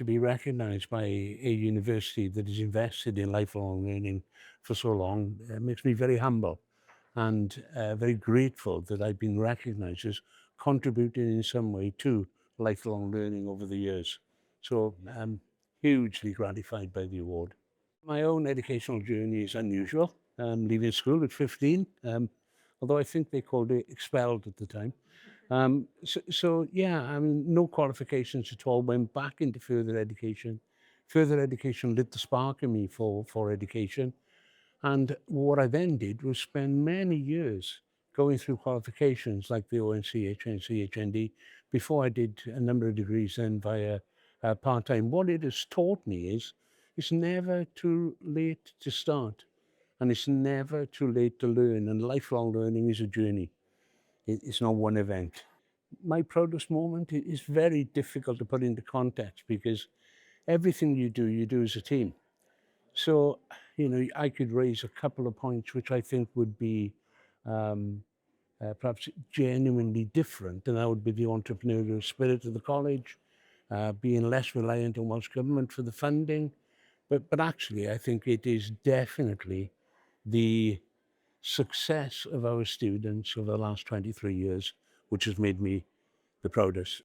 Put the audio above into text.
to be recognised by a university that has invested in lifelong learning for so long makes me very humble and very grateful that I've been recognised as contributing in some way to lifelong learning over the years. So I'm hugely gratified by the award. My own educational journey is unusual. Leaving school at 15, although I think they called it expelled at the time. So yeah, I mean, no qualifications at all. Went back into further education. Further education lit the spark in me for education. And what I then did was spend many years going through qualifications like the ONC, HNC, HND, before I did a number of degrees then via part-time. What it has taught me is it's never too late to start, and it's never too late to learn, and lifelong learning is a journey. It's not one event. My proudest moment is very difficult to put into context because everything you do as a team. So, I could raise a couple of points which I think would be perhaps genuinely different, and that would be the entrepreneurial spirit of the college, being less reliant on Welsh Government for the funding. But actually, I think it is definitely the success of our students over the last 23 years, which has made me the proudest.